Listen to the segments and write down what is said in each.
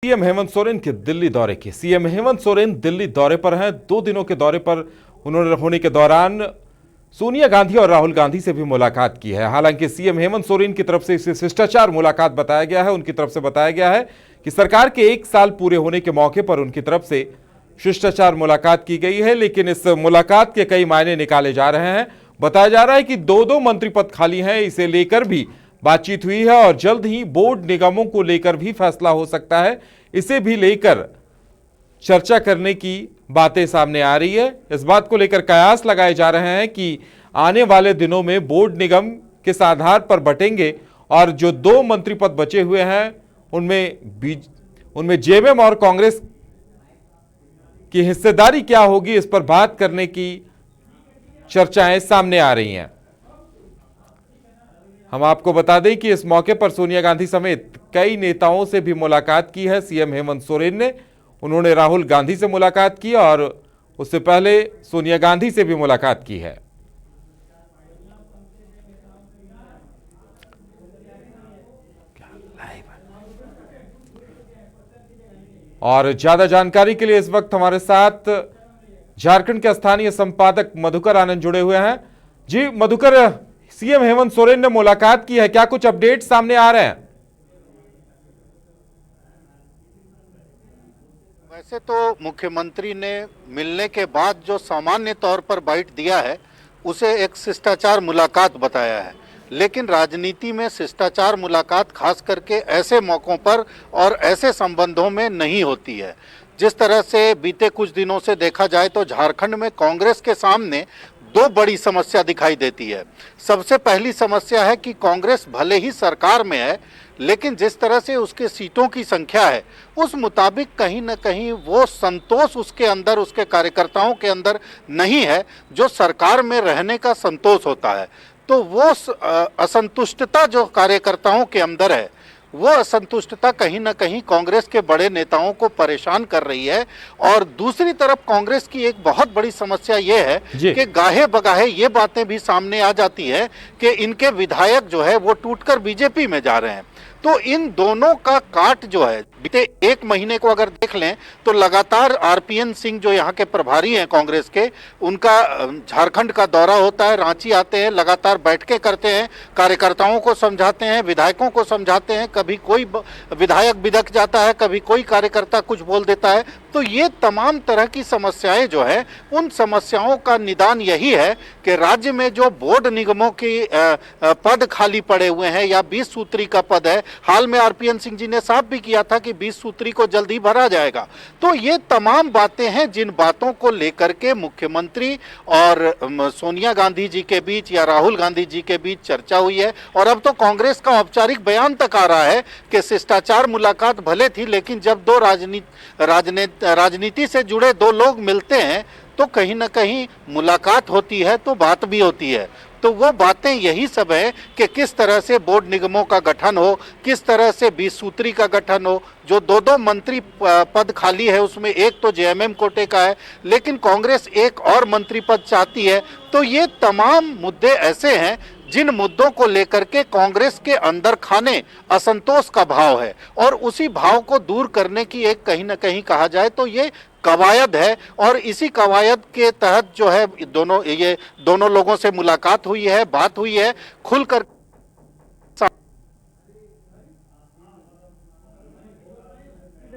CM Hemant Soren के दिल्ली दौरे की। सीएम हेमंत सोरेन दिल्ली दौरे पर हैं। 2 दिनों के दौरे पर उन्होंने होने के दौरान सोनिया गांधी और राहुल गांधी से भी मुलाकात की है। हालांकि सीएम हेमंत सोरेन की तरफ से इसे शिष्टाचार मुलाकात बताया गया है। उनकी तरफ से बताया गया है कि सरकार के 1 साल पूरे होने के मौके पर उनकी तरफ से शिष्टाचार मुलाकात की गई है, लेकिन इस मुलाकात के कई मायने निकाले जा रहे हैं। बताया जा रहा है कि 2 मंत्री पद खाली हैं, इसे लेकर भी बातचीत हुई है और जल्द ही बोर्ड निगमों को लेकर भी फैसला हो सकता है। इसे भी लेकर चर्चा करने की बातें सामने आ रही है। इस बात को लेकर कयास लगाए जा रहे हैं कि आने वाले दिनों में बोर्ड निगम किस आधार पर बटेंगे और जो 2 मंत्री पद बचे हुए हैं उनमें जेएमएम और कांग्रेस की हिस्सेदारी क्या होगी, इस पर बात करने की चर्चाएं सामने आ रही हैं। हम आपको बता दें कि इस मौके पर सोनिया गांधी समेत कई नेताओं से भी मुलाकात की है सीएम हेमंत सोरेन ने। उन्होंने राहुल गांधी से मुलाकात की और उससे पहले सोनिया गांधी से भी मुलाकात की है। और ज्यादा जानकारी के लिए इस वक्त हमारे साथ झारखंड के स्थानीय संपादक मधुकर आनंद जुड़े हुए हैं। जी मधुकर, सीएम हेमंत सोरेन ने मुलाकात की है, क्या कुछ अपडेट सामने आ रहे हैं? वैसे तो मुख्यमंत्री ने मिलने के बाद जो सामान्य तौर पर बाइट दिया है उसे एक शिष्टाचार मुलाकात बताया है, लेकिन राजनीति में शिष्टाचार मुलाकात खास करके ऐसे मौकों पर और ऐसे संबंधों में नहीं होती है। जिस तरह से बीते कुछ दिनों से देखा जाए तो झारखंड में कांग्रेस के सामने 2 बड़ी समस्या दिखाई देती है। सबसे पहली समस्या है कि कांग्रेस भले ही सरकार में है, लेकिन जिस तरह से उसके सीटों की संख्या है उस मुताबिक कहीं न कहीं वो संतोष उसके अंदर, उसके कार्यकर्ताओं के अंदर नहीं है जो सरकार में रहने का संतोष होता है। तो वो असंतुष्टता जो कार्यकर्ताओं के अंदर है, वो असंतुष्टता कहीं ना कहीं कांग्रेस के बड़े नेताओं को परेशान कर रही है। और दूसरी तरफ कांग्रेस की एक बहुत बड़ी समस्या ये है कि गाहे बगाहे ये बातें भी सामने आ जाती है कि इनके विधायक जो है वो टूटकर बीजेपी में जा रहे हैं। तो इन दोनों का काट जो है बीते 1 महीने को अगर देख लें तो लगातार आरपीएन सिंह जो यहाँ के प्रभारी हैं कांग्रेस के, उनका झारखंड का दौरा होता है, रांची आते हैं, लगातार बैठकें करते हैं, कार्यकर्ताओं को समझाते हैं, विधायकों को समझाते हैं। कभी कोई विधायक बिदक जाता है, कभी कोई कार्यकर्ता कुछ बोल देता है। तो ये तमाम तरह की समस्याएं जो है, उन समस्याओं का निदान यही है कि राज्य में जो बोर्ड निगमों की पद खाली पड़े हुए हैं या 20 सूत्री का पद है, हाल में आरपीएन सिंह जी ने साफ भी किया था कि 20 सूत्री को जल्द ही भरा जाएगा। तो ये तमाम बातें हैं जिन बातों को लेकर के मुख्यमंत्री और सोनिया गांधी जी के बीच या राहुल गांधी जी के बीच चर्चा हुई है। और अब तो कांग्रेस का औपचारिक बयान तक आ रहा है कि शिष्टाचार मुलाकात भले थी, लेकिन जब 2 राजनीति से जुड़े 2 लोग मिलते हैं तो कहीं ना कहीं मुलाकात होती है तो बात भी होती है। तो वो बातें यही सब है कि किस तरह से बोर्ड निगमों का गठन हो, किस तरह से 20 सूत्री का गठन हो। जो 2 मंत्री पद खाली है उसमें एक तो जेएमएम कोटे का है, लेकिन कांग्रेस एक और मंत्री पद चाहती है। तो ये तमाम मुद्दे ऐसे हैं जिन मुद्दों को लेकर के कांग्रेस के अंदर खाने असंतोष का भाव है, और उसी भाव को दूर करने की एक कहीं ना कहीं कहा जाए तो ये कवायद है। और इसी कवायद के तहत जो है दोनों लोगों से मुलाकात हुई है, बात हुई है, खुलकर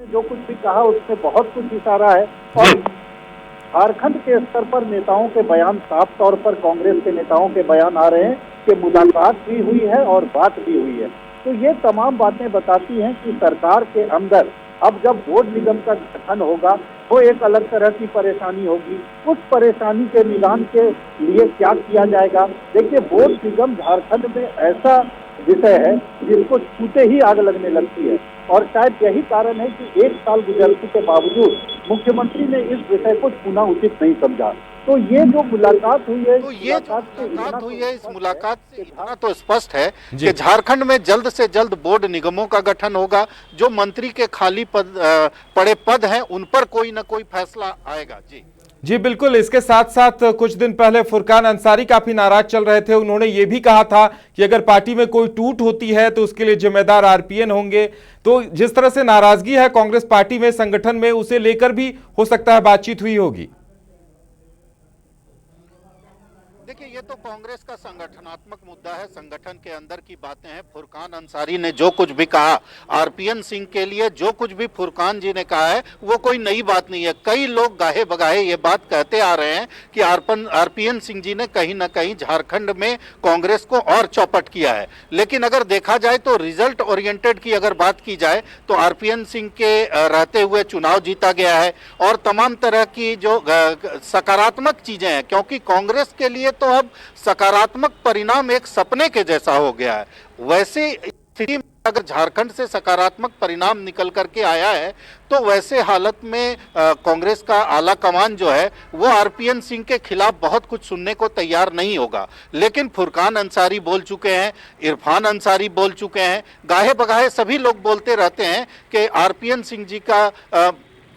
जो कुछ भी कहा उसमें बहुत कुछ इशारा है। और झारखंड के स्तर पर नेताओं के बयान, साफ तौर पर कांग्रेस के नेताओं के बयान आ रहे हैं कि मुलाकात भी हुई है और बात भी हुई है। तो ये तमाम बातें बताती हैं कि सरकार के अंदर अब जब बोर्ड निगम का गठन होगा तो एक अलग तरह की परेशानी होगी। उस परेशानी के निदान के लिए क्या किया जाएगा? देखिए, बोर्ड निगम झारखंड में ऐसा विषय है जिसको छूते ही आग लगने लगती है, और शायद यही कारण है कि 1 साल गुजरने के बावजूद मुख्यमंत्री ने इस विषय को छूना उचित नहीं समझा। तो ये जो मुलाकात हुई है, इस मुलाकात से इतना तो स्पष्ट है कि झारखंड में जल्द से जल्द बोर्ड निगमों का गठन होगा। जो मंत्री के खाली पड़े पद हैं उन पर कोई न कोई फैसला आएगा। जी जी बिल्कुल। इसके साथ साथ कुछ दिन पहले फुरकान अंसारी काफी नाराज चल रहे थे। उन्होंने ये भी कहा था कि अगर पार्टी में कोई टूट होती है तो उसके लिए जिम्मेदार आरपीएन होंगे। तो जिस तरह से नाराजगी है कांग्रेस पार्टी में, संगठन में, उसे लेकर भी हो सकता है बातचीत हुई होगी। देखिए, ये तो कांग्रेस का संगठनात्मक मुद्दा है, संगठन के अंदर की बातें हैं। फुरकान अंसारी ने जो कुछ भी कहा, आरपीएन सिंह के लिए जो कुछ भी फुरकान जी ने कहा है, वो कोई नई बात नहीं है। कई लोग गाहे बगाहे ये बात कहते आ रहे हैं कि आरपीएन सिंह जी ने कहीं ना कहीं झारखंड में कांग्रेस को और चौपट किया है। लेकिन अगर देखा जाए तो रिजल्ट ओरिएंटेड की अगर बात की जाए तो आरपीएन सिंह के रहते हुए चुनाव जीता गया है और तमाम तरह की जो सकारात्मक चीजें हैं, क्योंकि कांग्रेस के लिए तो अब सकारात्मक परिणाम एक सपने के जैसा हो गया है। वैसे स्थिति में अगर झारखंड से सकारात्मक परिणाम निकल करके आया है तो वैसे हालत में कांग्रेस का आला कमान जो है वो आरपीएन सिंह के खिलाफ बहुत कुछ सुनने को तैयार नहीं होगा। लेकिन फुरकान अंसारी बोल चुके हैं, इरफान अंसारी बोल चुके हैं, गाहे बगाहे सभी लोग बोलते रहते हैं कि आरपीएन सिंह जी का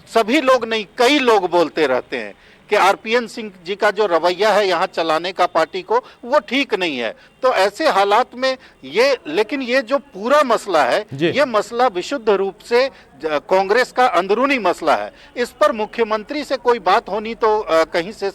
सभी लोग नहीं, कई लोग बोलते रहते हैं कि आरपीएन सिंह जी का जो रवैया है यहाँ चलाने का पार्टी को, वो ठीक नहीं है। तो ऐसे हालात में लेकिन ये जो पूरा मसला है, ये मसला विशुद्ध रूप से कांग्रेस का अंदरूनी मसला है। इस पर मुख्यमंत्री से कोई बात होनी तो कहीं से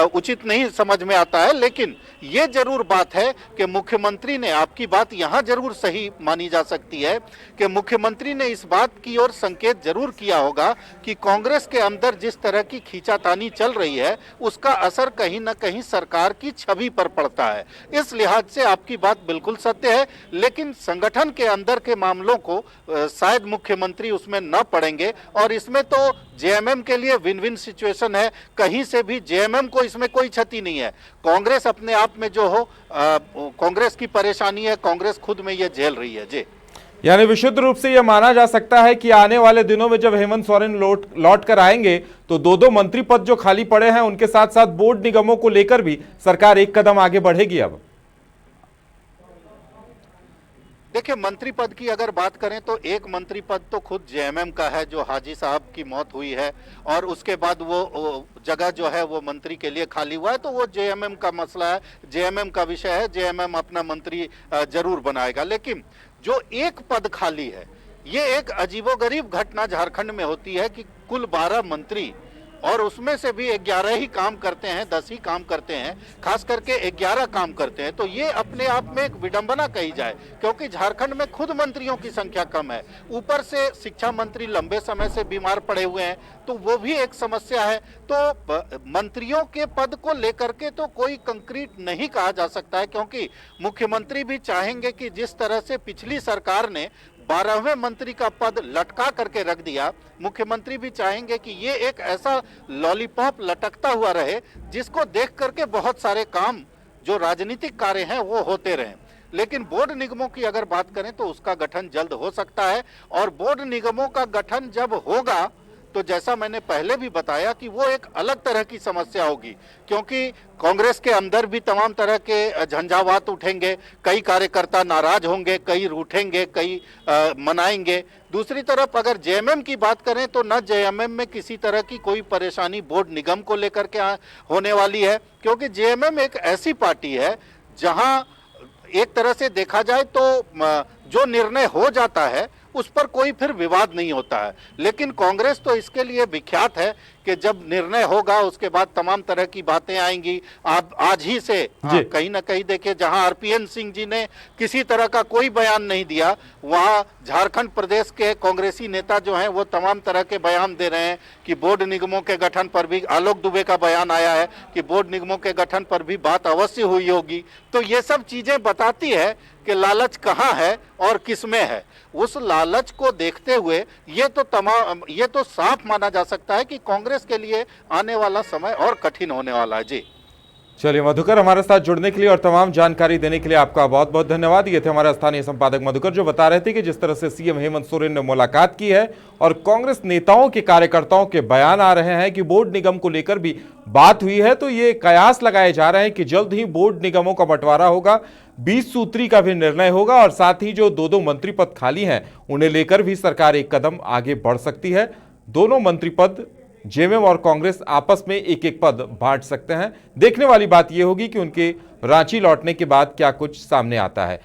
उचित नहीं समझ में आता है। लेकिन ये जरूर बात है कि मुख्यमंत्री ने, आपकी बात यहाँ जरूर सही मानी जा सकती है कि मुख्यमंत्री ने इस बात की ओर संकेत जरूर किया होगा कि कांग्रेस के अंदर जिस तरह की खींचातानी चल रही है उसका असर कहीं ना कहीं सरकार की छवि पर पड़ता है। इस लिहाज से आपकी बात बिल्कुल सत्य है। लेकिन संगठन के अंदर के मामलों को शायद मुख्यमंत्री उसमें न पड़ेंगे और इसमें तो जेएमएम के लिए विन विन सिचुएशन है। कहीं से भी जेएमएम को इसमें कोई क्षति नहीं है। कांग्रेस अपने आप में जो हो, कांग्रेस की परेशानी है, कांग्रेस खुद में ये झेल रही है। जी, यानी विशुद्ध रूप से यह माना जा सकता है कि आने वाले दिनों में जब हेमंत सोरेन लौट कर आएंगे तो दो मंत्री पद जो खाली पड़े हैं उनके साथ साथ बोर्ड निगमों को लेकर भी सरकार एक कदम आगे बढ़ेगी। अब देखिए, मंत्री पद की अगर बात करें तो एक मंत्री पद तो खुद जेएमएम का है, जो हाजी साहब की मौत हुई है और उसके बाद वो जगह जो है वो मंत्री के लिए खाली हुआ है। तो वो जेएमएम का मसला है, जेएमएम का विषय है, जेएमएम अपना मंत्री जरूर बनाएगा। लेकिन जो एक पद खाली है, ये एक अजीबोगरीब घटना झारखंड में होती है कि कुल 12 मंत्री और उसमें से भी 11 ही काम करते हैं, 10 ही काम करते हैं, खास करके 11 काम करते हैं। तो ये अपने आप में एक विडंबना कही जाए, क्योंकि झारखंड में खुद मंत्रियों की संख्या कम है, ऊपर से शिक्षा मंत्री लंबे समय से बीमार पड़े हुए हैं, तो वो भी एक समस्या है। तो मंत्रियों के पद को लेकर के तो कोई कंक्रीट नहीं कहा जा सकता है, क्योंकि मुख्यमंत्री भी चाहेंगे कि जिस तरह से पिछली सरकार ने 12वें मंत्री का पद लटका करके रख दिया, मुख्यमंत्री भी चाहेंगे कि ये एक ऐसा लॉलीपॉप लटकता हुआ रहे जिसको देख करके बहुत सारे काम जो राजनीतिक कार्य हैं वो होते रहें। लेकिन बोर्ड निगमों की अगर बात करें तो उसका गठन जल्द हो सकता है और बोर्ड निगमों का गठन जब होगा तो जैसा मैंने पहले भी बताया कि वो एक अलग तरह की समस्या होगी, क्योंकि कांग्रेस के अंदर भी तमाम तरह के झंझावात उठेंगे, कई कार्यकर्ता नाराज होंगे, कई रूठेंगे, कई मनाएंगे। दूसरी तरफ अगर जेएमएम की बात करें तो न जेएमएम में किसी तरह की कोई परेशानी बोर्ड निगम को लेकर के होने वाली है, क्योंकि जेएमएम एक ऐसी पार्टी है जहां एक तरह से देखा जाए तो जो निर्णय हो जाता है उस पर कोई फिर विवाद नहीं होता है। लेकिन कांग्रेस तो इसके लिए विख्यात है कि जब निर्णय होगा उसके बाद तमाम तरह की बातें आएंगी। आप आज ही से कहीं ना कहीं देखिए, जहां आरपीएन सिंह जी ने किसी तरह का कोई बयान नहीं दिया, वहां झारखंड प्रदेश के कांग्रेसी नेता जो हैं वो तमाम तरह के बयान दे रहे हैं कि बोर्ड निगमों के गठन पर भी, आलोक दुबे का बयान आया है कि बोर्ड निगमों के गठन पर भी बात अवश्य हुई होगी। तो ये सब चीजें बताती है कि लालच कहाँ है और किस में है। उस लालच को देखते हुए ये तो साफ माना जा सकता है कि कांग्रेस के लिए आने वाला समय और कठिन होने वाला है। जी, चलिए मधुकर, हमारे साथ जुड़ने के लिए और तमाम जानकारी देने के लिए आपका बहुत बहुत धन्यवाद। ये थे हमारे स्थानीय संपादक मधुकर, जो बता रहे थे कि जिस तरह से सीएम हेमंत सोरेन ने मुलाकात की है और कांग्रेस नेताओं के कार्यकर्ताओं के बयान आ रहे हैं कि बोर्ड निगम को लेकर भी बात हुई है, तो ये कयास लगाए जा रहे हैं कि जल्द ही बोर्ड निगमों का बंटवारा होगा, 20 सूत्री का भी निर्णय होगा और साथ ही जो दो मंत्री पद खाली हैं उन्हें लेकर भी सरकार एक कदम आगे बढ़ सकती है। दोनों मंत्री पद जेएमएम और कांग्रेस आपस में एक एक पद बांट सकते हैं। देखने वाली बात यह होगी कि उनके रांची लौटने के बाद क्या कुछ सामने आता है।